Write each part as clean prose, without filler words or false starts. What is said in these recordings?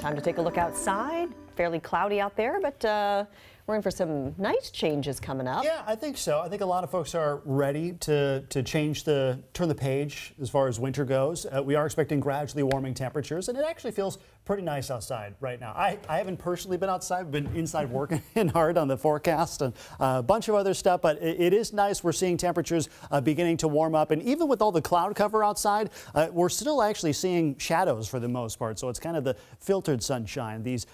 Time to take a look outside. Fairly cloudy out there, but we're in for some nice changes coming up. Yeah, I think so. I think a lot of folks are ready to turn the page as far as winter goes. We are expecting gradually warming temperatures, and it actually feels pretty nice outside right now. I haven't personally been outside. I've been inside working hard on the forecast and a bunch of other stuff, but it is nice. We're seeing temperatures beginning to warm up, and even with all the cloud cover outside, we're still actually seeing shadows for the most part. So it's kind of the filtered sunshine, these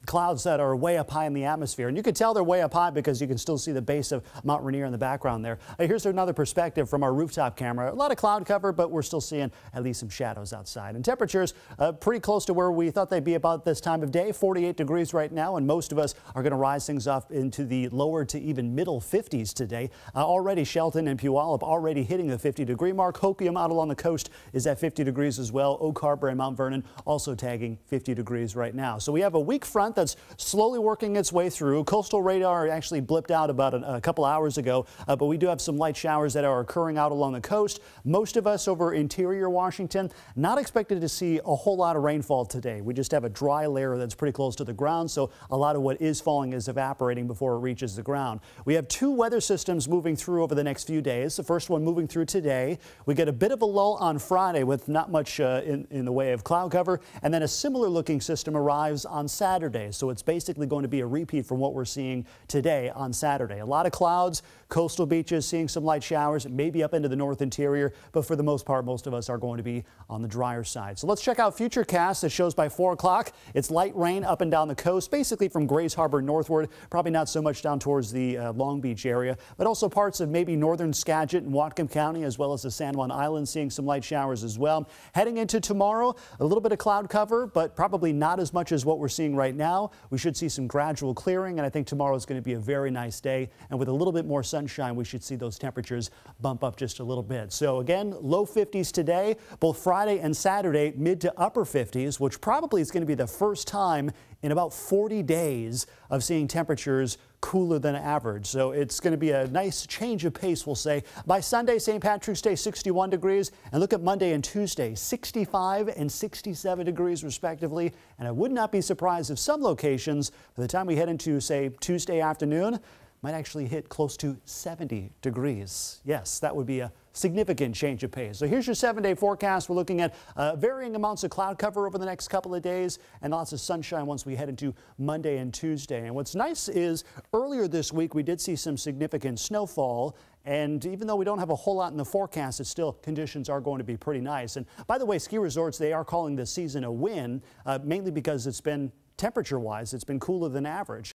clouds that are way up high in the atmosphere. And you can tell they're way up high because you can still see the base of Mount Rainier in the background there. Here's another perspective from our rooftop camera. A lot of cloud cover, but we're still seeing at least some shadows outside. And temperatures pretty close to where we thought they'd be about this time of day. 48 degrees right now, and most of us are going to rise things up into the lower to even middle 50s today. Already Shelton and Puyallup already hitting the 50-degree mark. Hoquiam out along the coast is at 50 degrees as well. Oak Harbor and Mount Vernon also tagging 50 degrees right now. So we have a weak front that's slowly working its way through. Coastal radar actually blipped out about a couple hours ago, but we do have some light showers that are occurring out along the coast. Most of us over interior Washington not expected to see a whole lot of rainfall today. We just have a dry layer that's pretty close to the ground, so a lot of what is falling is evaporating before it reaches the ground. We have two weather systems moving through over the next few days. The first one moving through today. We get a bit of a lull on Friday with not much in the way of cloud cover, and then a similar looking system arrives on Saturday. So it's basically going to be a repeat from what we're seeing today on Saturday. A lot of clouds, coastal beaches seeing some light showers, maybe up into the north interior, but for the most part, most of us are going to be on the drier side. So let's check out Futurecast. It shows by 4 o'clock. It's light rain up and down the coast, basically from Grays Harbor northward, probably not so much down towards the Long Beach area, but also parts of maybe northern Skagit and Whatcom County, as well as the San Juan Islands seeing some light showers as well. Heading into tomorrow, a little bit of cloud cover, but probably not as much as what we're seeing right now. We should see some gradual clearing, and I think tomorrow is going to be a very nice day. And with a little bit more sunshine, we should see those temperatures bump up just a little bit. So again, low 50s today, both Friday and Saturday, mid to upper 50s, which probably is going to be the first time in about 40 days of seeing temperatures cooler than average. So it's going to be a nice change of pace, we'll say. By Sunday, St. Patrick's Day, 61 degrees. And look at Monday and Tuesday, 65 and 67 degrees respectively. And I would not be surprised if some locations, by the time we head into, say, Tuesday afternoon, might actually hit close to 70 degrees. Yes, that would be a significant change of pace. So here's your 7-day forecast. We're looking at varying amounts of cloud cover over the next couple of days and lots of sunshine once we head into Monday and Tuesday. And what's nice is earlier this week we did see some significant snowfall. And even though we don't have a whole lot in the forecast, it's still conditions are going to be pretty nice. And by the way, ski resorts, they are calling this season a win, mainly because it's been temperature-wise, it's been cooler than average.